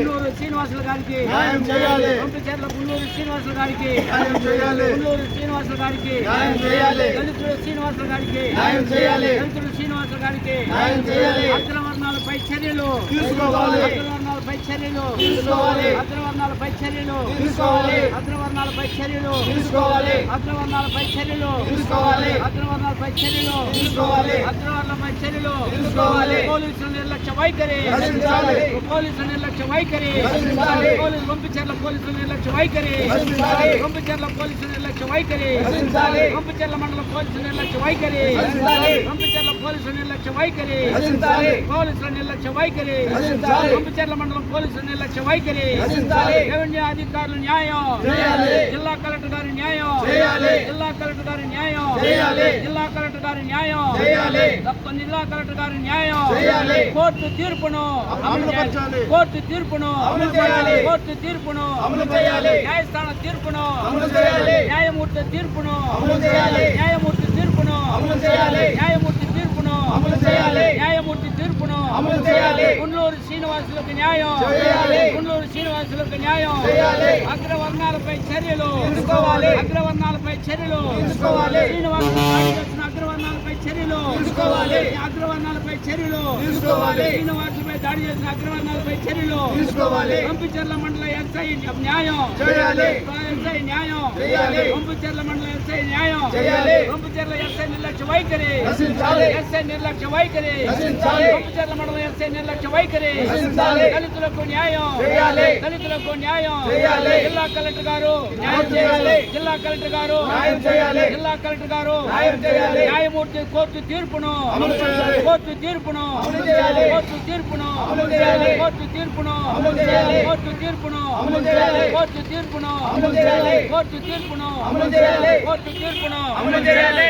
గుండూరు శ్రీనివాసులు గారికి న్యాయం చేయాలి. పంపిచర్ల గుండూరు శ్రీనివాసులు గారికి న్యాయం చేయాలి. గుండూరు శ్రీనివాసులు గారికి న్యాయం చేయాలి. దళితుడు శ్రీనివాసులు గారికి న్యాయం చేయాలి. దళితుడు శ్రీనివాసులు గారికి న్యాయం చేయాలి. అగ్రవర్ణాలపై చర్యలు తీసుకోవాలి. అగ్రవర్ణాలపై చర్యలు తీసుకోవాలి. అగ్రవర్ణాలపై చర్యలు తీసుకోవాలి. అగ్రవర్ణాలపై చర్యలు తీసుకోవాలి. అగ్రవర్ణాలపై చర్యలు తీసుకోవాలి. అగ్రవర్ణాలపై చర్యలు తీసుకోవాలి. అగ్రవర్ణాలపై చర్యలు తీసుకోవాలి. పోలీసుల నిర్లక్ష్య వైఖరి రక్షించాలి. పోలీసుల నిర్లక్ష్య వైఖరి రక్షించాలి. పంపిచర్ల పోలీసుల నిర్లక్ష్య వైఖరి రక్షించాలి. పంపిచర్ల పోలీసుల నిర్లక్ష్య వైఖరి రక్షించాలి. పంపిచర్ల మండల పోలీసుల నిర్లక్ష్య వైఖరి రక్షించాలి. పంపిచర్ల పోలీసుల నిర్లక్ష్య వైఖరి రక్షించాలి. పోలీసుల నిర్లక్ష్య వైఖరి రక్షించాలి. పంపిచర్ల మండలం పోలీసుల నిర్లక్ష్య వైఖరి రక్షించాలి. రెవెన్యూ అధికారులు న్యాయం చేయాలి. జిల్లా కలెక్టర్ గారి న్యాయం చేయాలి. జిల్లా కలెక్టర్ గారి న్యాయం చేయాలి. జిల్లా కలెక్టర్ గారి న్యాయం చేయాలి. జిల్లా కలెక్టర్ గారి న్యాయం చేయాలి. కోర్టు తీర్పును అమలుపరచాలి. కోర్టు తీర్పును అమలు చేయాలి. కోర్టు తీర్పును అమలు చేయాలి. న్యాయస్థాన తీర్పును అమలు చేయాలి. న్యాయమూర్తి తీర్పును అమలు చేయాలి. న్యాయమూర్తి తీర్పును అమలు చేయాలి. న్యాయమూర్తి తీర్పును అమలు చేయాలి. న్యాయమూర్తి తీర్పును అమలు చేయాలి. గుండూరు శ్రీనివాసులకు న్యాయం చేయాలి. గుండూరు శ్రీనివాసులకు న్యాయం చేయాలి. అగ్రవర్ణాలపై చర్యలు తీసుకోవాలి. అగ్రవర్ణాలపై చర్యలు తీసుకోవాలి. శ్రీనివాసులు దాడి చేసిన అగ్రవర్ణాలపై చర్యలు తీసుకోవాలి. అగ్రవర్ణాలపై చర్యలు తీసుకోవాలి. శ్రీనివాసులపై దాడి చేసిన అగ్రవర్ణాలపై చర్యలు తీసుకోవాలి. పంపిచర్ల మండల ఎస్ఐ న్యాయం చేయాలి. ఎస్ఐ న్యాయం చేయాలి. పంపిచర్ల మండల ఎస్ఐ న్యాయం చేయాలి. పంపిచర్ల ఎస్ఐ నిర్లక్ష్య వైఖరి రక్షించాలి. ఎస్ఐ నిర్లక్ష్య వైఖరి రక్షించాలి. పంపిచర్ల మండల ఎస్ఐ నిర్లక్ష్య వైఖరి రక్షించాలి. దళితులకు న్యాయం చేయాలి. దళితులకు న్యాయం చేయాలి. జిల్లా కలెక్టర్ గారు న్యాయం చేయాలి. జిల్లా కలెక్టర్ గారు న్యాయం చేయాలి. జిల్లా కలెక్టర్ గారు న్యాయం చేయాలి. న్యాయమూర్తి కోర్టు తీర్పును అమలు చేయాలి. కోర్టు తీర్పును అమలు చేయాలి. కోర్టు తీర్పును అమలు చేయాలి. కోర్టు తీర్పును అమలు చేయాలి. కోర్టు తీర్పును అమలు చేయాలి. కోర్టు తీర్పును అమలు చేయాలి. కోర్టు తీర్పును అమలు చేయాలి. కోర్టు తీర్పును అమలు చేయాలి.